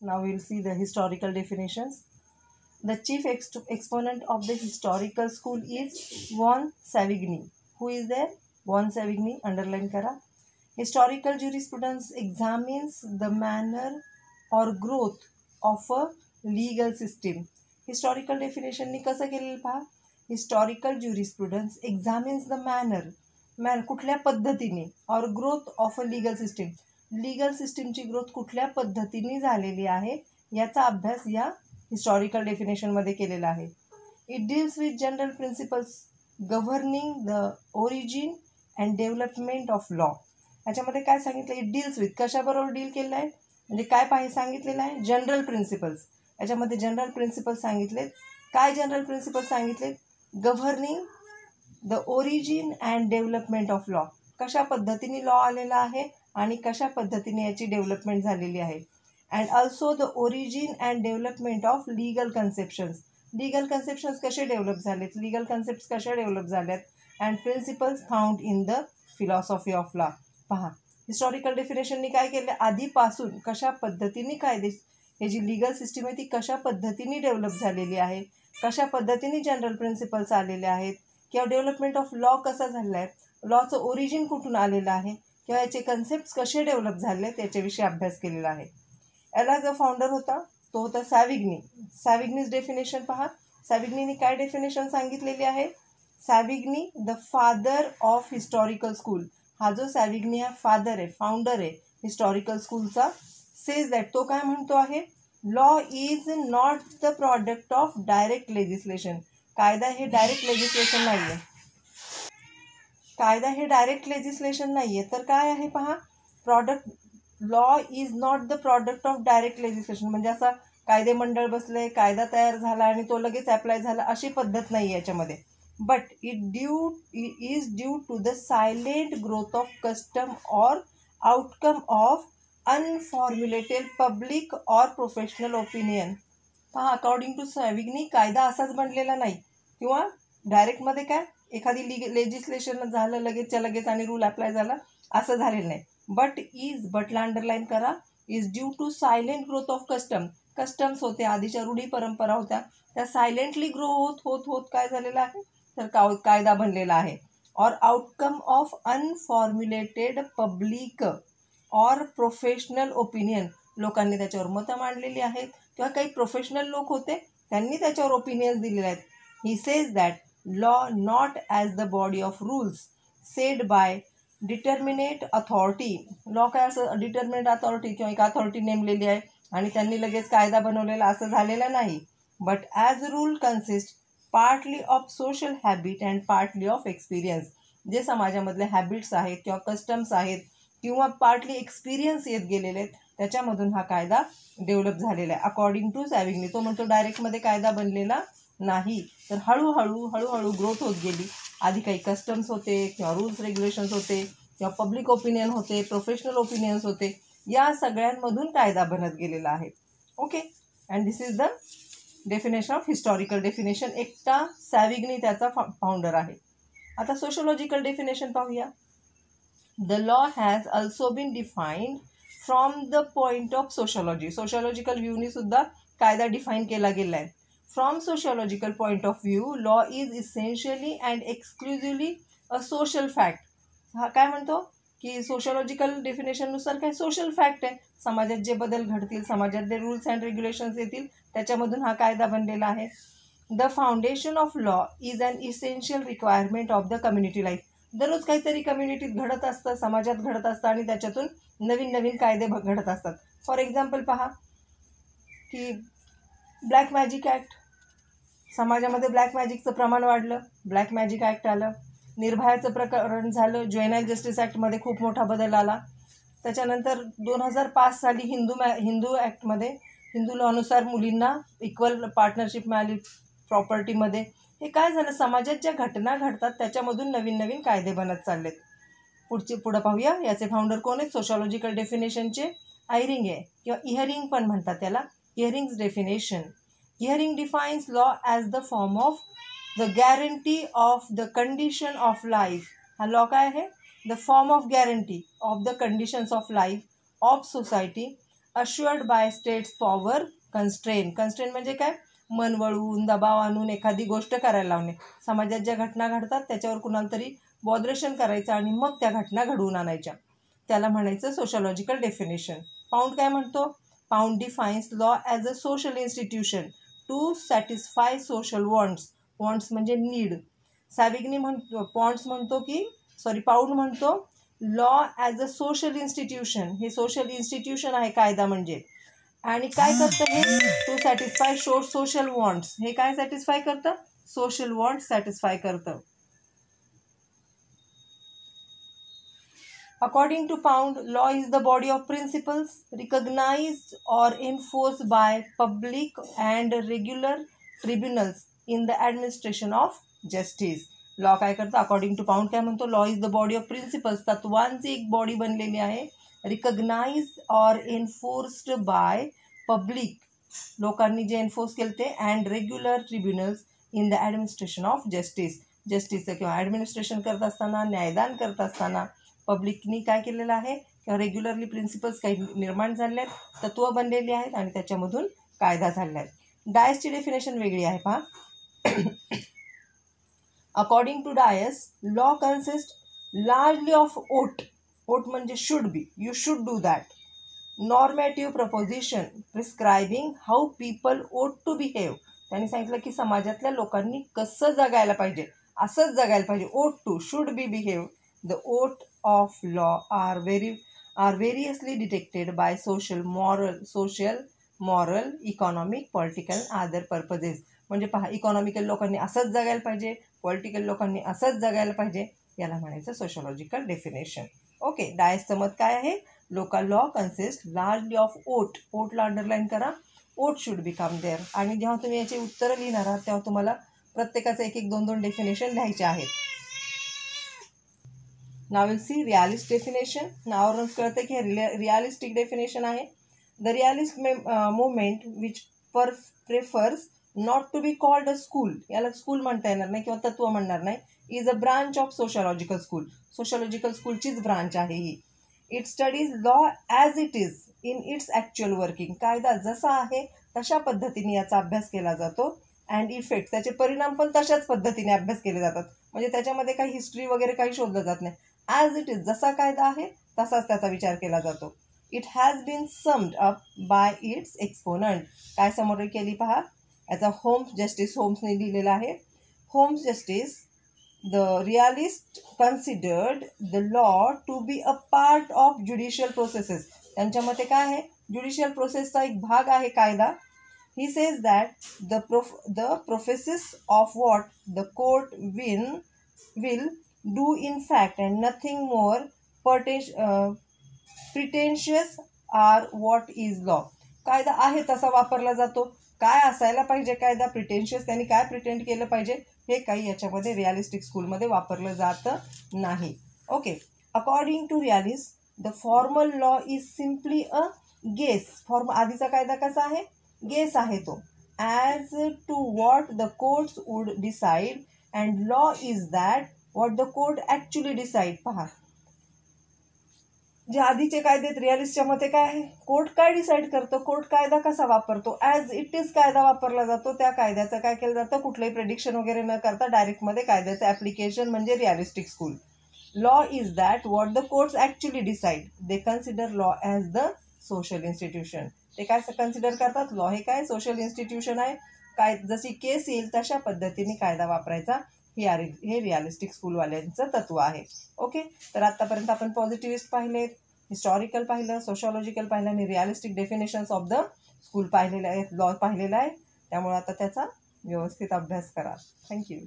Now we'll see the historical definitions. The chief exponent of the historical school is von Savigny. Who is there? Von Savigny, underline kara. Historical jurisprudence examines the manner or growth of a legal system. Historical definition ni कसं केलेलं पहा. Historical jurisprudence examines the manner कुठल्या पद्धतीने or growth of a legal system. Legal सिस्टीमची growth कुठल्या पद्धतीने झालेली आहे याचा अभ्यास या हिस्टॉरिकल डेफिनेशनमध्ये केलेला आहे. It deals with general principles governing the origin and development of law. याच्यामध्ये काय सांगितलं? इट डील्स विथ कशाबरोबर डील केलं आहे म्हणजे काय सांगितलेलं आहे? General principles. याच्यामध्ये जनरल प्रिन्सिपल्स सांगितलेत. काय जनरल प्रिन्सिपल्स सांगितलेत? Governing the origin and development of law. कशा पद्धतीने लॉ आलेला आहे आणि कशा पद्धतीने याची डेव्हलपमेंट झालेली आहे. And also the origin and development of legal conceptions. Legal conceptions कसे डेव्हलप झालेत, लीगल कन्सेप्ट्स कशा डेव्हलप झाल्यात, and principles found in the philosophy of law. पहा, हिस्टॉरिकल डेफिनेशननी काय केलं? आधीपासून कशा पद्धतीने कायदे हे जी लीगल सिस्टीम आहे ती कशा पद्धतीने डेव्हलप झालेली आहे, कशा पद्धतीने जनरल प्रिन्सिपल्स आलेले आहेत, किंवा डेव्हलपमेंट ऑफ लॉ कसा झाला आहे, लॉचं ओरिजिन कुठून आलेलं आहे, किंवा याचे कन्सेप्ट्स कसे डेव्हलप झाले त्याच्याविषयी अभ्यास केलेला आहे. याला जो फाउंडर होता तो होता सॅव्हिग्नी. सॅव्हिग्नीज डेफिनेशन पहा. सॅव्हिग्नीने काय डेफिनेशन सांगितलेली आहे? Savigny the father of historical school. हा जो सॅव्हिग्नी हा फादर आहे, फाउंडर आहे हिस्टॉरिकल स्कूलचा. सेज दॅट, तो काय म्हणतो आहे? Law is not the product of direct legislation. कायदा हे डायरेक्ट लेजिस्लेशन नाही आहे. कायदा हे डायरेक्ट लेजिस्लेशन नाही आहे तर काय आहे पहा. Product law is not the product of direct legislation. म्हणजे असा कायदेमंडळ बसले, कायदा तयार झाला आणि तो लगेच ॲप्लाय झाला अशी पद्धत नाही आहे याच्यामध्ये. But it is due to the silent growth of custom or outcome of unformulated public or professional opinion. पहा, अकॉर्डिंग टू सॅव्हिग्नी कायदा असाच बनलेला नाही किंवा डायरेक्टमध्ये काय एखादी लेजिस्लेशन झालं लगेचच्या लगेच आणि रूल अप्लाय झाला असं झालेलं नाही. बटला अंडरलाईन करा. Is due to silent growth of customs होते, आधीच्या रूढी परंपरा होत्या त्या सायलेंटली ग्रो होत काय झालेलं आहे तर कायदा बनलेला आहे. और आउटकम ऑफ अनफॉर्म्युलेटेड पब्लिक और प्रोफेशनल ओपिनियन. लोकांनी त्याच्यावर मतं मांडलेली आहेत किंवा काही प्रोफेशनल लोक होते त्यांनी त्याच्यावर ओपिनियन्स दिलेले आहेत. He says that law not as the body of rules sed bye determinate authority. Law काय असं डिटर्मिनेट अथॉरिटी किंवा एक अथॉरिटी नेमलेली आहे आणि त्यांनी लगेच कायदा बनवलेला असं झालेलं नाही. But as rule consist partly of social habit and partly of experience. जे समाजामधले हॅबिट्स आहेत किंवा कस्टम्स आहेत किंवा पार्टली एक्सपिरियन्स येत गेलेले आहेत त्याच्यामधून हा कायदा डेव्हलप झालेला आहे. अकॉर्डिंग टू सॅव्हिग्नी तो म्हणतो डायरेक्टमध्ये कायदा बनलेला नाही तर हळूहळू ग्रोथ होत गेली. आधी काही कस्टम्स होते किंवा रूल्स रेग्युलेशन्स होते किंवा पब्लिक ओपिनियन होते, प्रोफेशनल ओपिनियन्स होते, या सगळ्यांमधून कायदा बनत गेलेला आहे. Okay, and this is the definition of historical definition. एकटा सॅव्हिग्नी त्याचा फाउंडर आहे. आता सोशोलॉजिकल डेफिनेशन पाहूया. The law has also been defined from the point of sociology. Sociological व्ह्यूनी सुद्धा कायदा डिफाईन केला गेला आहे. From sociological point of view, law is essentially and exclusively a social fact. हा काय म्हणतो की सोशोलॉजिकल डेफिनेशननुसार काय सोशल फॅक्ट आहे. समाजात जे बदल घडतील, समाजात जे रूल्स अँड रेग्युलेशन्स येतील त्याच्यामधून हा कायदा बनलेला आहे. The foundation of law is an essential requirement of the community life. दररोज काहीतरी कम्युनिटीत घडत असतं, समाजात घडत असतं आणि त्याच्यातून नवीन कायदे घडत असतात. फॉर एक्झाम्पल पहा की ब्लॅक मॅजिक ॲक्ट. समाजामध्ये ब्लॅक मॅजिकचं प्रमाण वाढलं, ब्लॅक मॅजिक ॲक्ट आलं. निर्भयाचं प्रकरण झालं, ज्युएनाईल जस्टिस ॲक्टमध्ये खूप मोठा बदल आला. त्याच्यानंतर 2005 साली हिंदू ॲक्टमध्ये हिंदू लॉनुसार मुलींना इक्वल पार्टनरशिप मिळाली प्रॉपर्टीमध्ये. हे काय झालं, समाजात ज्या घटना घडतात त्याच्यामधून नवीन कायदे बनत चाललेत. पुढं पाहूया. याचे फाउंडर कोण आहेत? सोशॉलॉजिकल डेफिनेशनचे आयरिंग आहे किंवा इहरिंग पण म्हणतात त्याला. इहरिंग्स definition. Hearing defines law as the form of the guarantee of the condition of life. हा लॉ काय आहे? The form of guarantee of the conditions of life of society assured by states power constrain. Constrain म्हणजे काय? मन वळवून, दबाव आणून एखादी गोष्ट करायला लावणे. समाजात ज्या घटना घडतात त्याच्यावर कुणाला तरी बॉदरेशन करायचं आणि मग त्या घटना घडवून आणायच्या. त्याला म्हणायचं सोशॉलॉजिकल डेफिनेशन. पाऊंड काय म्हणतो? Pound defines law as a social institution to satisfy social wants. Wants म्हणजे नीड. सॅविग्नी पाऊंड म्हणतो law as a social institution. हे सोशल इन्स्टिट्यूशन आहे कायदा म्हणजे. आणि काय करतं हे? To satisfy social wants. हे काय सॅटिस्फाय करतं? सोशल वॉन्ट्स सॅटिस्फाय करतं. According to Pound, law is the body of principles recognized or enforced by public and regular tribunals in the administration of justice. Law काय करतं? According to pound काय म्हणतो? Law is the body of principles. तत्वांची एक body बनलेली आहे. Recognised और enforced by public, लोकांनी जे एन्फोर्स केलं ते, and regular tribunals in the administration of justice. जस्टिसचं किंवा ॲडमिनिस्ट्रेशन करत असताना, न्यायदान करत असताना पब्लिकनी काय केलेलं आहे? किंवा रेग्युलरली प्रिन्सिपल्स काही निर्माण झाले आहेत, तत्त्व बनलेली आहेत आणि त्याच्यामधून कायदा झालेला आहे. डायसची डेफिनेशन वेगळी आहे पहा. According to Dias, law consist largely of ought. Ought म्हणजे should be, you should do that. Normative proposition prescribing how people ought to behave. त्यांनी सांगितलं की समाजातल्या लोकांनी कसं जगायला पाहिजे, असंच जगायला पाहिजे. Ought to, should be, behave. The oath of law are variously detected by social, moral, economic, political and other purposes. म्हणजे पहा, इकॉनॉमिकल लोकांनी असंच जगायला पाहिजे, पॉलिटिकल लोकांनी असंच जगायला पाहिजे. याला म्हणायचं सोशॉलॉजिकल डेफिनेशन. ओके, डायसचं मत काय आहे? Local law consist largely of ought. ओटला अंडरलाईन करा. Ought should become there. आणि जेव्हा तुम्ही याची उत्तरं लिहिणार आहात तेव्हा तुम्हाला प्रत्येकाचं एक एक दोन डेफिनेशन लिहायचे आहेत. Now we'll see realist definition. नावावरून कळतं की हे रिअलिस्टिक डेफिनेशन आहे. The realist movement which prefers not to be called a school, याला स्कूल म्हणता येणार नाही किंवा तत्व म्हणणार नाही, is a branch of sociological school. Sociological स्कूलचीच ब्रांच आहे ही. It studies law as it is in its actual working. कायदा जसा आहे तशा पद्धतीने याचा अभ्यास केला जातो. अँड इफेक्ट, त्याचे परिणाम पण तशाच पद्धतीने अभ्यास केले जातात. म्हणजे त्याच्यामध्ये काही हिस्ट्री वगैरे काही शोधलं जात नाही. ॲज इट इज, जसा कायदा आहे तसाच त्याचा विचार केला जातो. It has been summed up by its exponent. काय समोर केली पहा. याचा होम्स जस्टिस, होम्सने लिहिलेला आहे. Holmes justice, the realist considered the law to be a part of judicial processes. त्यांच्या मते काय आहे? ज्युडिशियल प्रोसेसचा एक भाग आहे कायदा. He says that the processes of what the court will do in fact and nothing more pretentious are what is law. कायदा आहे तसा वापरला जातो. काय असायला पाहिजे कायदा, प्रिटेन्शियस त्यांनी काय प्रिटेंड केलं पाहिजे, हे काही याच्यामध्ये रिअलिस्टिक स्कूलमध्ये वापरलं जातं नाही. Okay, according to realist the formal law is simply a guess. आधीचा कायदा कसा आहे? गेस आहे तो. As to what the courts would decide and law is that what the court actually decide. पहा, जे आधीचे कायदेत रिअलिस्टच्या मते काय आहे? कोर्ट काय डिसाईड करतो, कोर्ट कायदा कसा वापरतो, ॲज इट इज कायदा वापरला जातो. त्या कायद्याचं काय केलं जातं? कुठलंही प्रेडिक्शन वगैरे न करता डायरेक्टमध्ये कायद्याचं ॲप्लिकेशन म्हणजे realistic school. Law is that what the courts actually decide. They consider law as the social institution. ते काय कन्सिडर करतात? लॉ हे काय सोशल इन्स्टिट्यूशन आहे. काय जशी केस येईल तशा पद्धतीने कायदा वापरायचा. हे रिअलिस्टिक स्कूलवाल्यांचं तत्व आहे. ओके, तर आत्तापर्यंत आपण पॉझिटिव्हिस्ट पाहिलेत, हिस्टॉरिकल पाहिलं, सोशॉलॉजिकल पाहिलं आणि realistic definitions of the school पाहिलेले आहेत, लॉ पाहिलेला आहे. त्यामुळे आता त्याचा व्यवस्थित अभ्यास करा. थँक्यू.